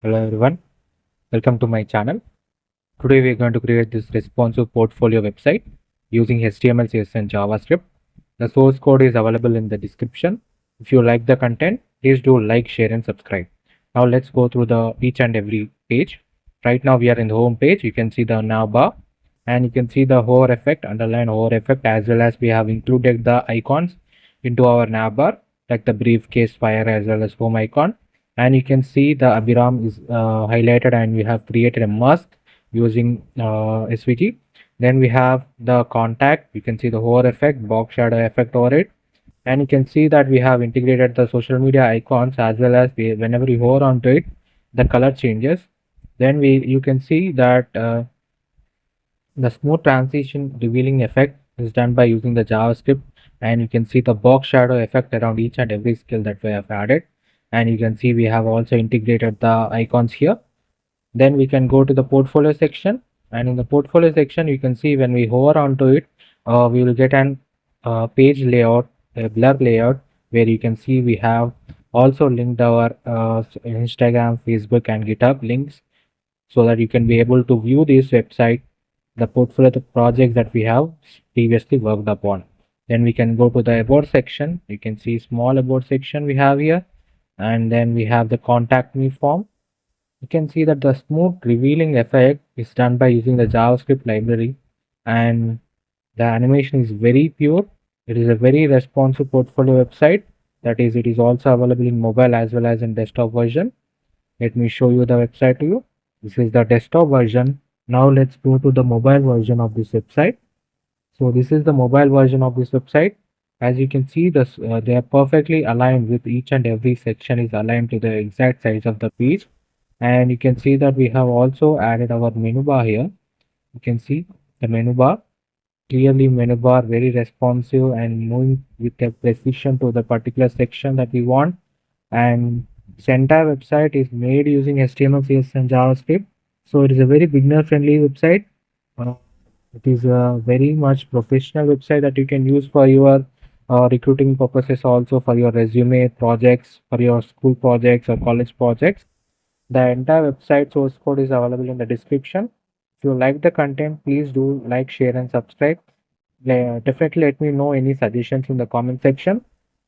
Hello everyone, welcome to my channel. Today we are going to create this responsive portfolio website using HTML, CSS and JavaScript. The source code is available in the description. If you like the content, please do like, share and subscribe. Now let's go through the each and every page. Right now we are in the home page. You can see the nav bar and you can see the hover effect, underline hover effect, as well as we have included the icons into our nav bar like the briefcase, fire as well as home icon. And you can see the Abhiram is highlighted and we have created a mask using SVG. Then we have the contact. You can see the hover effect, box shadow effect over it. And you can see that we have integrated the social media icons as well as whenever you hover onto it, the color changes. Then you can see that the smooth transition revealing effect is done by using the JavaScript, and you can see the box shadow effect around each and every skill that we have added. And you can see we have also integrated the icons here. Then we can go to the portfolio section, and in the portfolio section you can see when we hover onto it, we will get an page layout, a blur layout, where you can see we have also linked our Instagram, Facebook and GitHub links, so that you can be able to view this website, the portfolio the projects that we have previously worked upon. Then we can go to the about section. You can see small about section we have here, and then we have the contact me form. You can see that the smooth revealing effect is done by using the JavaScript library, and the animation is very pure. It is a very responsive portfolio website. That is, it is also available in mobile as well as in desktop version. Let me show you the website to you. This is the desktop version. Now let's go to the mobile version of this website. So this is the mobile version of this website. As you can see, they are perfectly aligned with each and every section is aligned to the exact size of the page. And you can see that we have also added our menu bar here. You can see the menu bar, clearly menu bar, very responsive and moving with a precision to the particular section that we want. And this entire website is made using HTML, CSS and JavaScript. So it is a very beginner friendly website. Uh, it is a very much professional website that you can use for your recruiting purposes, also for your resume projects, for your school projects or college projects. The entire website source code is available in the description. If you like the content, please do like, share and subscribe. Definitely let me know any suggestions in the comment section,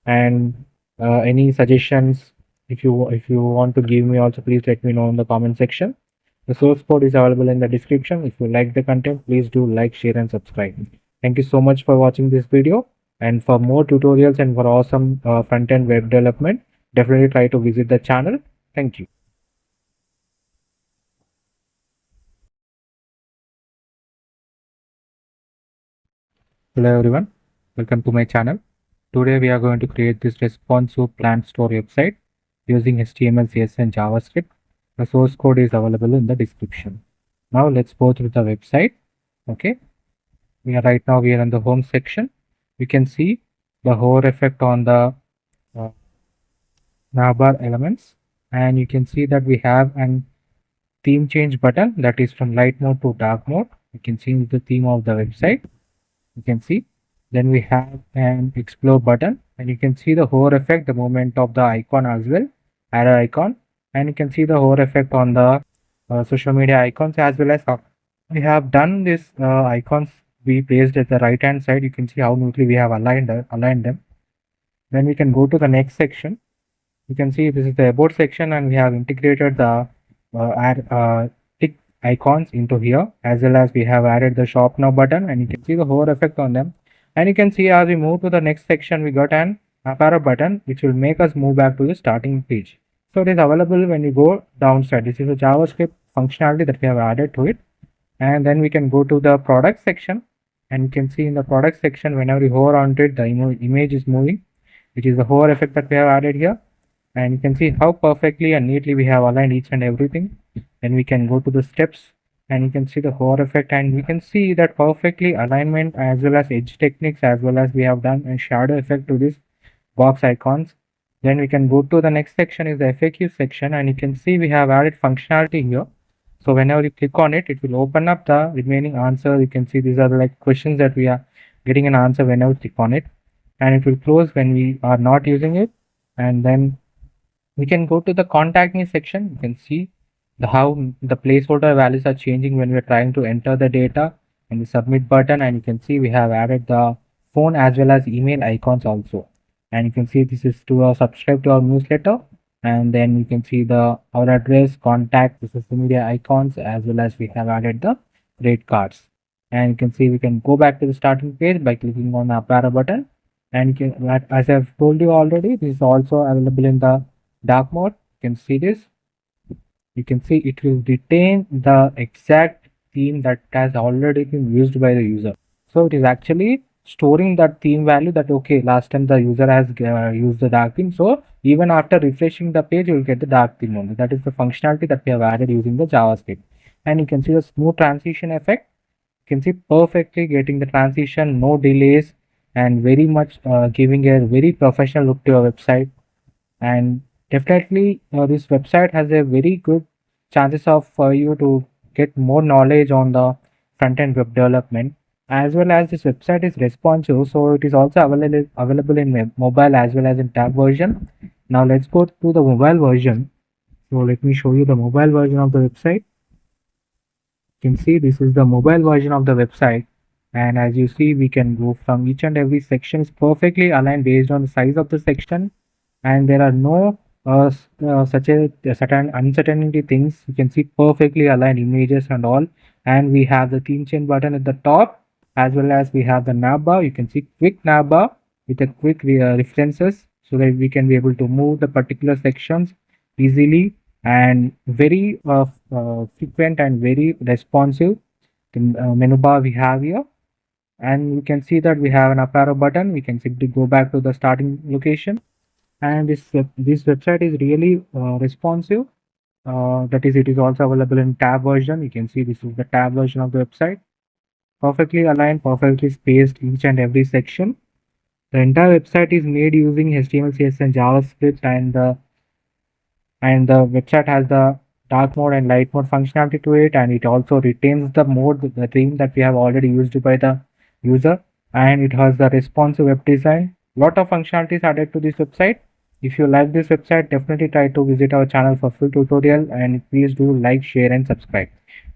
and any suggestions if you want to give me also, please let me know in the comment section. The source code is available in the description. If you like the content, please do like, share and subscribe. Thank you so much for watching this video, and for more tutorials and for awesome front-end web development, definitely try to visit the channel. Thank you. Hello everyone, welcome to my channel. Today we are going to create this responsive plant store website using HTML, CSS and JavaScript. The source code is available in the description. Now let's go through the website. Okay, we are in the home section. You can see the hover effect on the navbar elements, and you can see that we have an theme change button that is from light mode to dark mode. You can change the theme of the website. You can see. Then we have an explore button, and you can see the hover effect, the movement of the icon as well, arrow icon, and you can see the hover effect on the social media icons as well as we have done this icons we placed at the right hand side. You can see how neatly we have aligned them. Then we can go to the next section. You can see this is the about section, and we have integrated the tick icons into here, as well as we have added the shop now button, and you can see the hover effect on them. And you can see as we move to the next section, we got an up arrow button which will make us move back to the starting page. So it is available when you go downside. This is a JavaScript functionality that we have added to it. And then we can go to the product section, and you can see in the product section, whenever you hover onto it, the image is moving, which is the hover effect that we have added here. And you can see how perfectly and neatly we have aligned each and everything. Then we can go to the steps, and you can see the hover effect, and we can see that perfectly alignment as well as edge techniques, as well as we have done a shadow effect to this box icons. Then we can go to the next section is the FAQ section, and you can see we have added functionality here. So whenever you click on it, it will open up the remaining answer. You can see these are like questions that we are getting an answer whenever we click on it, and it will close when we are not using it. And then we can go to the contact me section. You can see how the placeholder values are changing when we're trying to enter the data and the submit button. And you can see we have added the phone as well as email icons also. And you can see this is to subscribe to our newsletter. And then you can see the our address, contact, the social media icons, as well as we have added the rate cards. And you can see we can go back to the starting page by clicking on the up arrow button. And you can, as I've told you already, this is also available in the dark mode. You can see this. You can see it will retain the exact theme that has already been used by the user. So it is actually storing that theme value that okay, last time the user has used the dark theme. So even after refreshing the page, you will get the dark theme only. That is the functionality that we have added using the JavaScript. And you can see the smooth transition effect. You can see perfectly getting the transition, no delays, and very much giving a very professional look to your website. And definitely this website has a very good chances of for you to get more knowledge on the front end web development, as well as this website is responsive, so it is also available in mobile as well as in tab version. Now let's go to the mobile version. So let me show you the mobile version of the website. You can see this is the mobile version of the website, and as you see we can go from each and every section is perfectly aligned based on the size of the section, and there are no such a certain uncertainty things. You can see perfectly aligned images and all, and we have the theme chain button at the top, as well as we have the navbar. You can see quick navbar with a quick references, so that we can be able to move the particular sections easily, and very frequent and very responsive. The menu bar we have here, and you can see that we have an up arrow button. We can simply go back to the starting location, and this website is really responsive. That is, it is also available in tab version. You can see this is the tab version of the website, perfectly aligned, perfectly spaced each and every section. The entire website is made using HTML, CSS, and JavaScript, and the website has the dark mode and light mode functionality to it, and it also retains the mode, the theme that we have already used by the user, and it has the responsive web design. Lot of functionalities added to this website. If you like this website, definitely try to visit our channel for full tutorial, and please do like, share, and subscribe.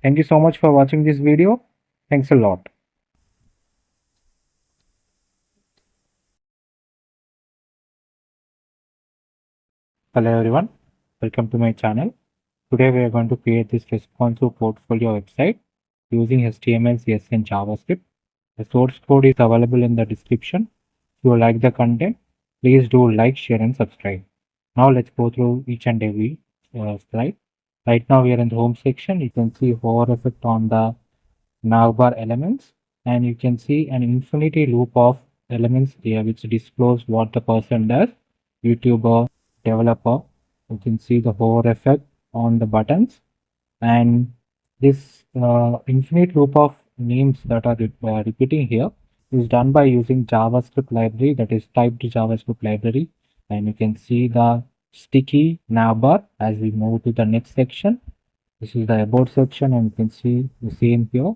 Thank you so much for watching this video. Thanks a lot. Hello everyone, welcome to my channel. Today we are going to create this responsive portfolio website using HTML, CSS, and JavaScript. The source code is available in the description. If you like the content, please do like, share, and subscribe. Now let's go through each and every slide. Right now we are in the home section. You can see hover effect on the navbar elements, and you can see an infinity loop of elements here which disclose what the person does, YouTuber, developer. You can see the hover effect on the buttons, and this infinite loop of names that are repeating here is done by using JavaScript library, that is typed JavaScript library. And you can see the sticky navbar as we move to the next section. This is the about section, and you can see the same here.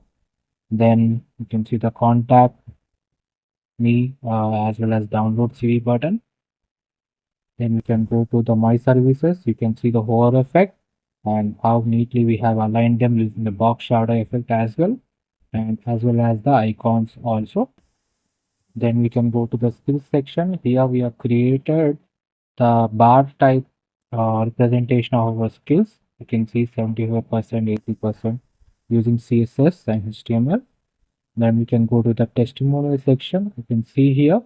Then you can see the contact me as well as download CV button. Then we can go to the my services. You can see the hover effect and how neatly we have aligned them using the box shadow effect as well, and as well as the icons also. Then we can go to the skills section. Here we have created the bar type representation of our skills. You can see 75%, 80% using CSS and HTML. Then we can go to the testimonial section. You can see here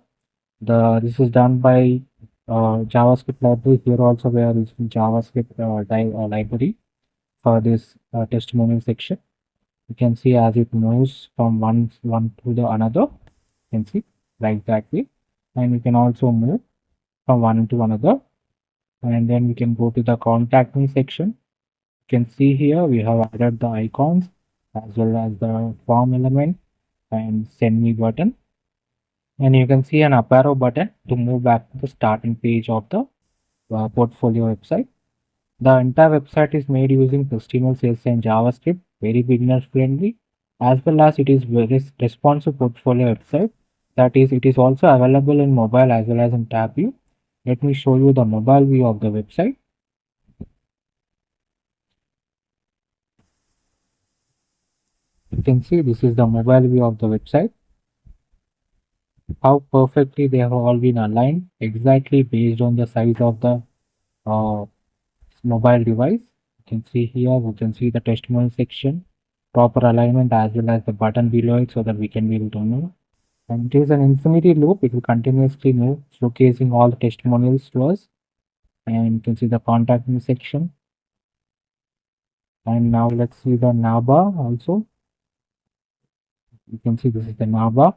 this is done by JavaScript library. Here also we are using JavaScript library for this testimonial section. You can see as it moves from one to the another. You can see like that way, and we can also move from one to another. And then we can go to the contact me section. You can see here we have added the icons as well as the form element and send me button, and you can see an up arrow button to move back to the starting page of the portfolio website. The entire website is made using HTML, CSS, and JavaScript, very beginner friendly, as well as it is very responsive portfolio website. That is, it is also available in mobile as well as in tab view. Let me show you the mobile view of the website. can see this is the mobile view of the website. How perfectly they have all been aligned exactly based on the size of the uh, mobile device. You can see here, we can see the testimonial section, proper alignment as well as the button below it so that we can be able to move. And it is an infinity loop. It will continuously move, showcasing all the testimonials to us. And you can see the contact me section. And now let's see the navbar also. You can see this is the navbar.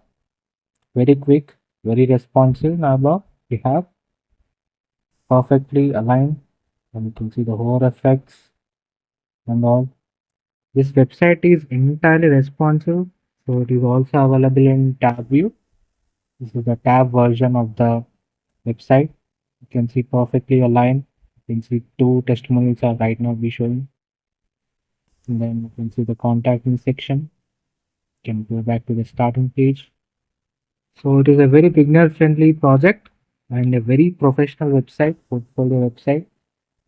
Very quick, very responsive navbar we have. Perfectly aligned. And you can see the hover effects and all. This website is entirely responsive. So it is also available in tab view. This is the tab version of the website. You can see perfectly aligned. You can see two testimonials are right now be showing. And then you can see the contact me section. You can go back to the starting page. So it is a very beginner friendly project and a very professional website, portfolio website.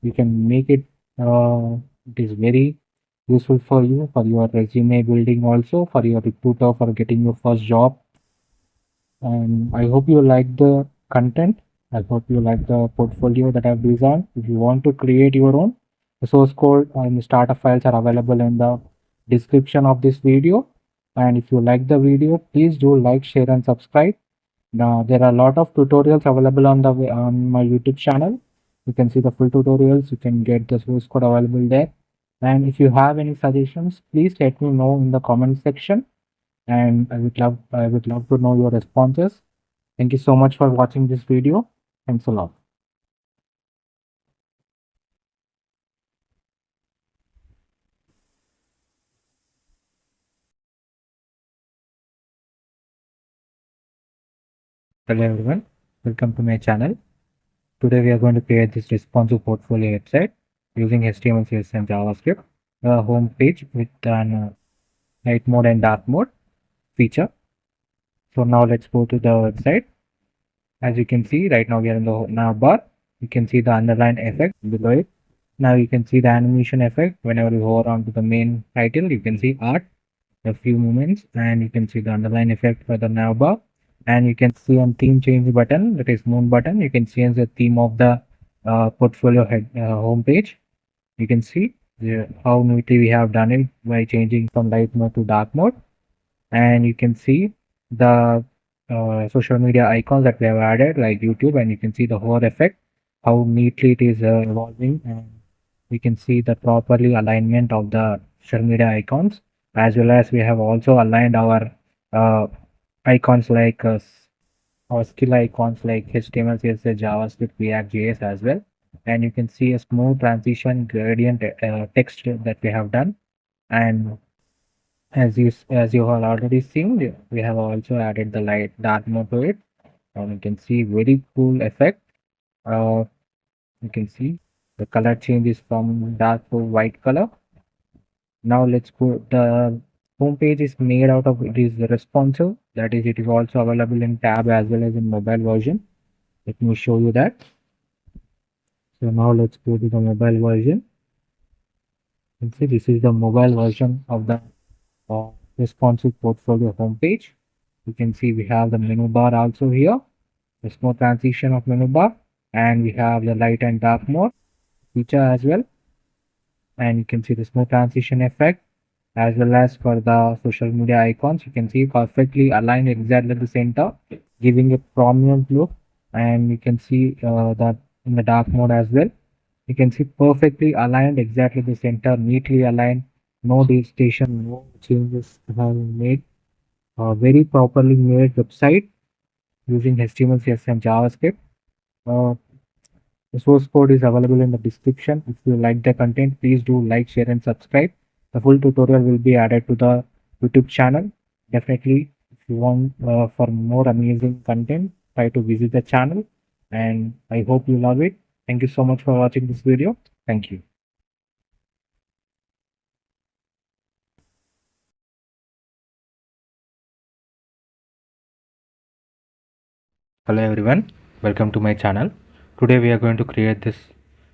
You can make it, it is very useful for you, for your resume building also, for your recruiter, for getting your first job. And I hope you like the content. I hope you like the portfolio that I've designed. If you want to create your own, the source code and the starter files are available in the description of this video. And if you like the video, please do like, share, and subscribe. Now there are a lot of tutorials available on the on my YouTube channel. You can see the full tutorials. You can get the source code available there. And if you have any suggestions, please let me know in the comment section. And I would love to know your responses. Thank you so much for watching this video. Thanks a lot. Hello everyone, welcome to my channel. Today we are going to create this responsive portfolio website using HTML, CSS and JavaScript. A home page with an light mode and dark mode feature. So now let's go to the website. As you can see, right now we are in the navbar. You can see the underline effect below it. Now you can see the animation effect. Whenever you hover onto the main title, you can see art, a few moments, and you can see the underline effect for the navbar. And you can see on theme change button, that is moon button. You can change the theme of the portfolio head home page. You can see how neatly we have done it by changing from light mode to dark mode. And you can see the social media icons that we have added like YouTube, and you can see the hover effect, how neatly it is evolving, and we can see the properly alignment of the social media icons, as well as we have also aligned our icons like our skill icons like HTML, CSS, JavaScript, React, JS as well. And you can see a smooth transition gradient text that we have done. And as you have already seen, we have also added the light dark mode to it, and you can see very cool effect. You can see the color changes from dark to white color. Now let's go. The home page is made out of, it is responsive, that is it is also available in tab as well as in mobile version. Let me show you that. So now let's go to the mobile version. You can see this is the mobile version of the responsive portfolio homepage. You can see we have the menu bar also here, the smooth transition of menu bar, and we have the light and dark mode feature as well. And you can see the smooth transition effect, as well as for the social media icons. You can see perfectly aligned exactly at the center, giving a prominent look. And you can see that in the dark mode as well. You can see perfectly aligned exactly the center, neatly aligned, no deviation, no changes have been made. A very properly made website using HTML, CSS and JavaScript. Uh, the source code is available in the description. If you like the content, please do like, share and subscribe. The full tutorial will be added to the YouTube channel. Definitely, if you want for more amazing content, try to visit the channel, and I hope you love it. Thank you so much for watching this video. Thank you. Hello everyone, welcome to my channel. Today we are going to create this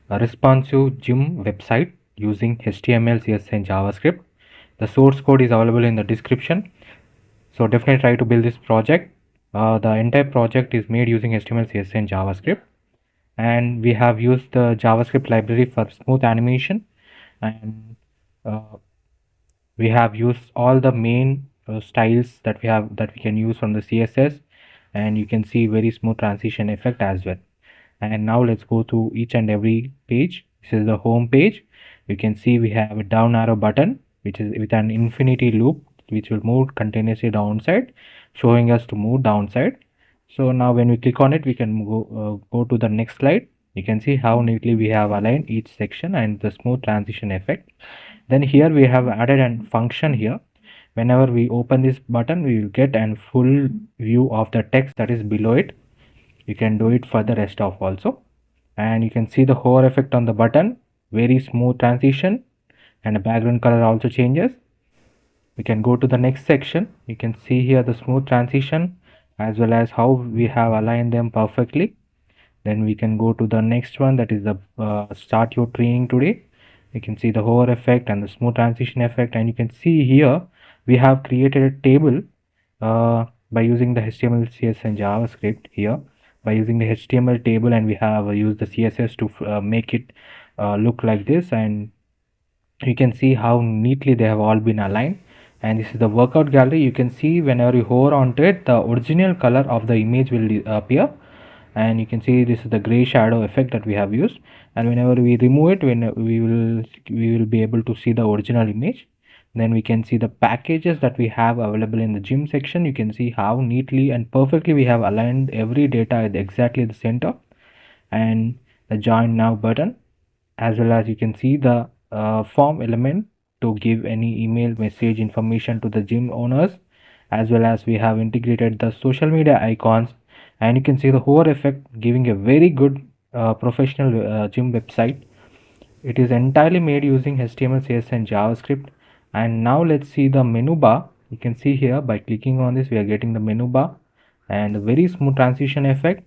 responsive gym website using HTML, CSS and JavaScript. The source code is available in the description. So definitely try to build this project. The entire project is made using HTML, CSS and JavaScript, and we have used the JavaScript library for smooth animation, and uh, we have used all the main styles that we can use from the CSS, and you can see very smooth transition effect as well. And now let's go to each and every page. This is the home page. You can see we have a down arrow button which is with an infinity loop which will move continuously downside, showing us to move downside. So now when we click on it, we can go to the next slide. You can see how neatly we have aligned each section and the smooth transition effect. Then here we have added a function here. Whenever we open this button, we will get a full view of the text that is below it. You can do it for the rest of also, and you can see the hover effect on the button, very smooth transition, and the background color also changes. We can go to the next section. You can see here the smooth transition as well as how we have aligned them perfectly. Then we can go to the next one, that is the start your training today. You can see the hover effect and the smooth transition effect, and you can see here we have created a table by using the HTML, CSS and JavaScript here. By using the HTML table, and we have used the CSS to make it look like this, and you can see how neatly they have all been aligned. And this is the workout gallery. You can see whenever you hover onto it, the original color of the image will appear, and you can see this is the gray shadow effect that we have used. And whenever we remove it, when we will be able to see the original image. Then we can see the packages that we have available in the gym section. You can see how neatly and perfectly we have aligned every data at exactly the center, and the join now button, as well as you can see the form element to give any email message information to the gym owners, as well as we have integrated the social media icons. And you can see the hover effect giving a very good professional gym website. It is entirely made using HTML, CSS and JavaScript. And now let's see the menu bar. You can see here by clicking on this we are getting the menu bar and a very smooth transition effect,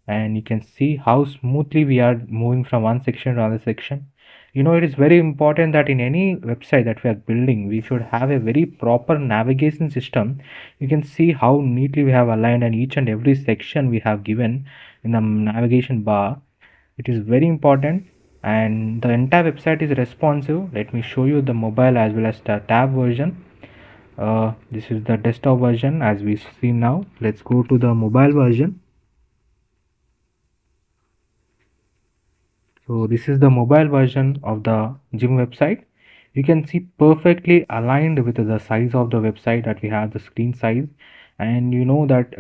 and you can see how smoothly we are moving from one section to another section. It is very important that in any website that we are building, we should have a very proper navigation system. You can see how neatly we have aligned, and each and every section we have given in the navigation bar. It is very important, and the entire website is responsive. Let me show you the mobile as well as the tab version. This is the desktop version as we see now. Let's go to the mobile version. So this is the mobile version of the gym website. You can see perfectly aligned with the size of the website that we have, the screen size. And you know that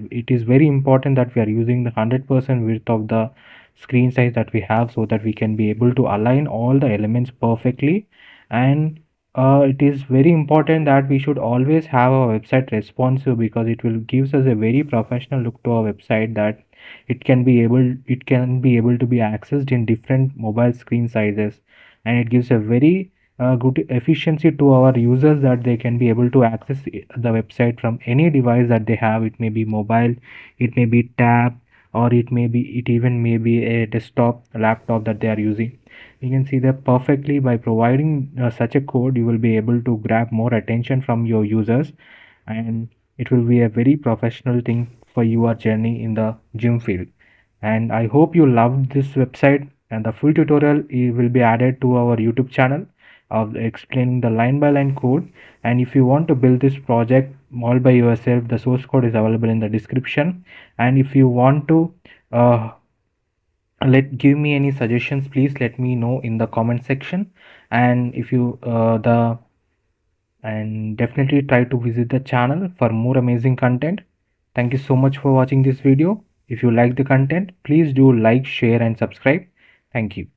it is very important that we are using the 100% width of the screen size that we have, so that we can be able to align all the elements perfectly. And it is very important that we should always have our website responsive, because it will gives us a very professional look to our website, that it can be able to be accessed in different mobile screen sizes, and it gives a very good efficiency to our users, that they can be able to access the website from any device that they have. It may be mobile, it may be tab, or it even may be a desktop laptop that they are using. You can see that perfectly by providing such a code, you will be able to grab more attention from your users, and it will be a very professional thing for your journey in the gym field. And I hope you loved this website, and the full tutorial will be added to our YouTube channel of explaining the line by line code. And if you want to build this project all by yourself, the source code is available in the description. And if you want to give me any suggestions, please let me know in the comment section. And if you and definitely try to visit the channel for more amazing content. Thank you so much for watching this video. If you like the content, please do like, share and subscribe. Thank you.